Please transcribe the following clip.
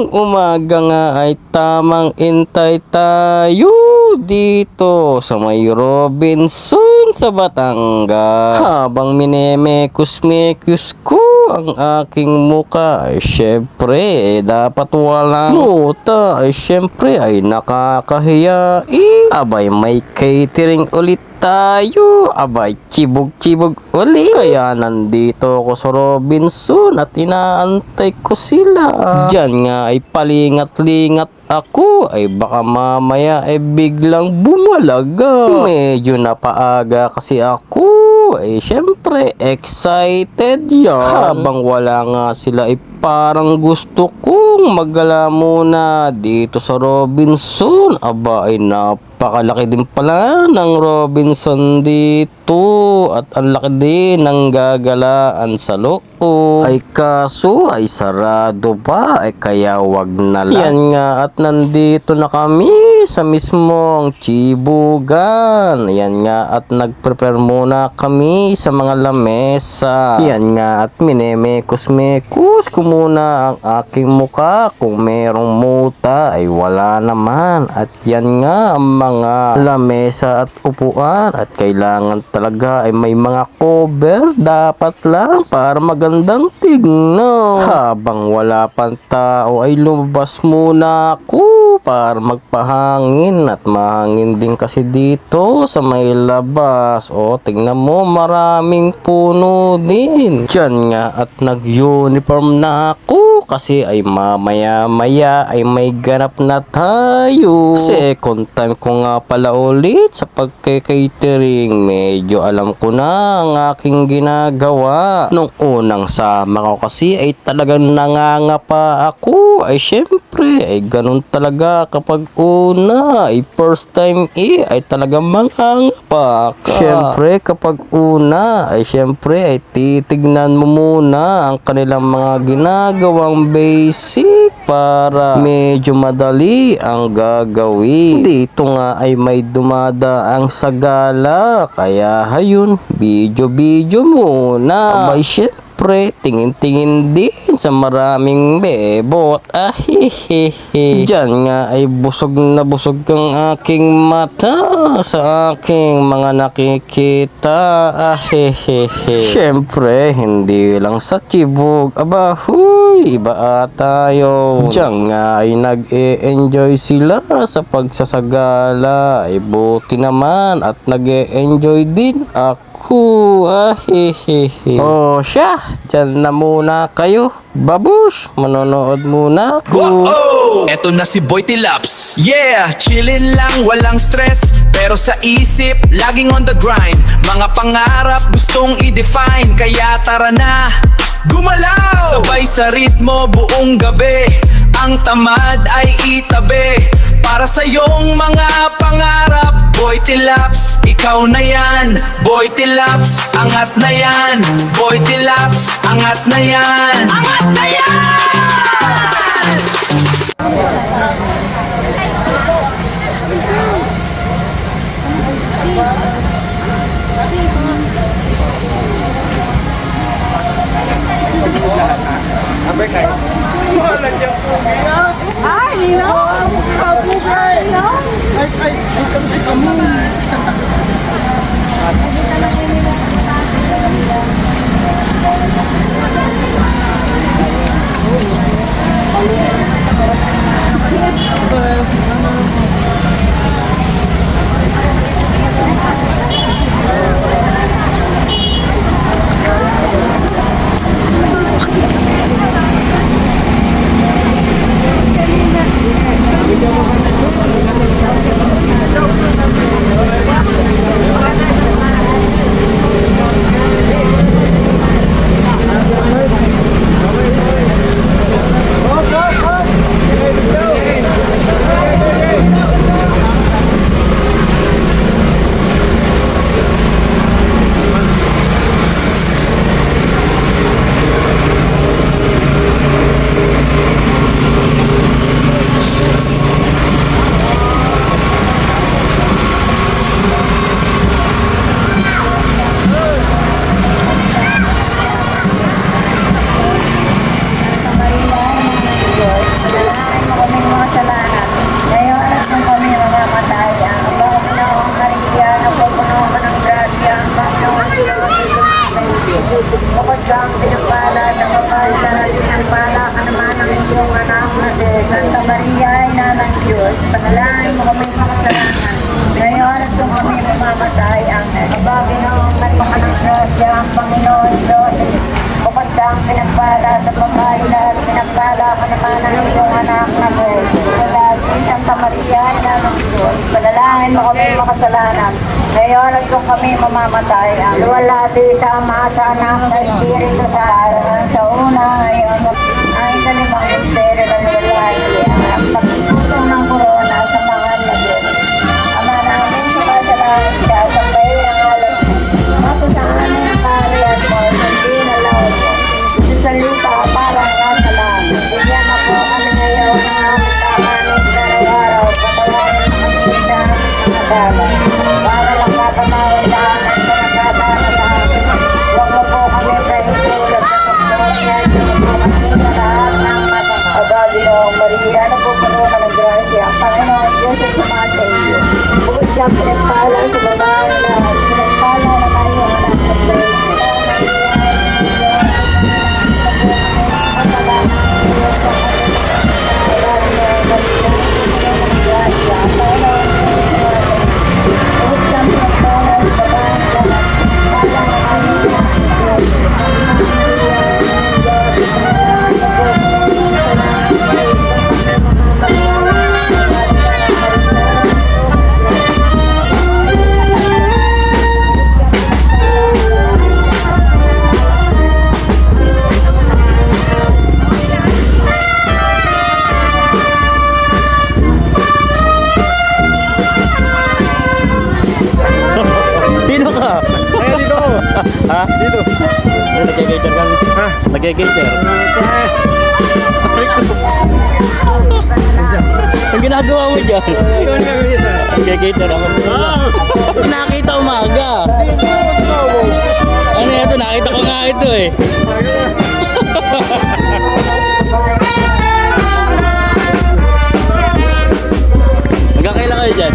Ngayong umaga nga ay tamang intay tayo dito sa may Robinson sa Batangas. Habang minemekos-mekos ko ang aking muka ay syempre dapat walang muta ay syempre ay nakakahiya. Abay may catering ulit tayo. Abay, chibog-chibog uli. Kaya nandito ako sa Robinson at inaantay ko sila. Diyan nga ay palingat-lingat ako ay baka mamaya ay biglang bumalaga. Medyo napaaga kasi ako ay syempre excited yan. Habang wala nga sila ay parang gusto kong maggala muna dito sa Robinson. Aba ay napakalaki din pala ng Robinson dito at ang laki din ng gagalaan sa loob. Ay kaso ay sarado pa ay kaya wag na lang. Yan nga at nandito na kami sa mismong Chibugan. Yan nga at nagprepare muna kami sa mga lamesa. Yan nga at minemekos-mekos ko muna ang aking muka kung merong muta ay wala naman. At yan nga ang mga lamesa at upuan at kailangan talaga ay may mga cover dapat lang para magandang tignan. Habang wala pang tao ay lumabas muna ako para magpahangin at mahangin din kasi dito sa may labas. O tignan mo maraming puno din. Diyan nga at nag-uniform na ako kasi ay mamaya-maya ay may ganap na tayo. Second time ko nga pala ulit sa pagke-catering. Medyo alam ko na ang aking ginagawa. Nung unang sama ko kasi ay talagang nangangapa ako. Ay syempre ay ganun talaga kapag una ay first time ay talagang mangangapa ka. Syempre kapag una ay syempre ay titignan mo muna ang kanilang mga ginagawang basic para medyo madali ang gagawin. Dito nga ay may dumadaang sagala kaya hayun video muna. Abay syempre tingin-tingin din sa maraming bebot. Ahihihi. Diyan nga ay busog na busog ang aking mata sa aking mga nakikita. Ahihihi. Syempre hindi lang sa Chibug. Aba huy iba tayo. Diyan nga ay nag-e-enjoy sila sa pagsasagala. Ay buti naman at nag-e-enjoy din ako. Ahihihi. O siya, dyan na muna kayo. Babush, manonood muna ako. Wow! Eto na si Boy Tilaps. Yeah, chillin' lang, walang stress. Pero sa isip, laging on the grind. Mga pangarap gustong i-define. Kaya tara na, gumalaw! Sabay sa ritmo buong gabi. Ang tamad ay itabi. Para sa iyong mga pangarap, Boy Tilaps, ikaw na yan. Boy Tilaps, angat na yan. Boy Tilaps, angat na yan. Angat na yan! Ay, Nino! Ay, kami si Kamu. Santa Maria, Ina ng Diyos, panalangin mo kami mga kasalanan. Ngayon at kung kami mamamatay, Amen. Aba, Ginoong nagpakanang grasya, ang Panginoon Diyos, bukod ka ang pinagpala sa babae lahat, pinagpala ka naman ang iyong anak na mo. Santa Maria, Ina ng Diyos, panalangin mo kami mga kasalanan. Ngayon at kung kami mamamatay, ang luwalhati sa Ama, sa Anak, sa Espiritu sa araw, sa una, ngayon, ang ikalimang misteryo ng luwalhati, ang pagtutong ng korona sa mga Diyos. Ama namin sa kasalanan siya, sa bayi ang alam, mapusahan ang kaharian mo, hindi na laon mo. Sa salita, parang kasalan. Bigyan mo po kami ngayon ng aming kakanin sa araw-araw, patawarin mo kami sa mga dagat. Para lang kapatawin sa amin sa nagkataon sa amin. Huwag mo po kami kahitulad sa pagkakas sa lahat ng matang. Aba, Ginoong Maria, ano po puno ka ng grasya? Ang Panginoon Diyos at sumasa iyo. Bukod siya pinagpala sa babae lahat, pinagpala na kayo anak sa Diyos. Sino ka? Ayun, dito ako. Ha? Dito. Nag-cater kami. Ha? Nag-cater. Ang ginagawa mo dyan? Ayun kami dito. Nag-cater ako. Nakita umaga. Ano ito? Nakita ko nga ito eh. Hanggang kailan kayo dyan?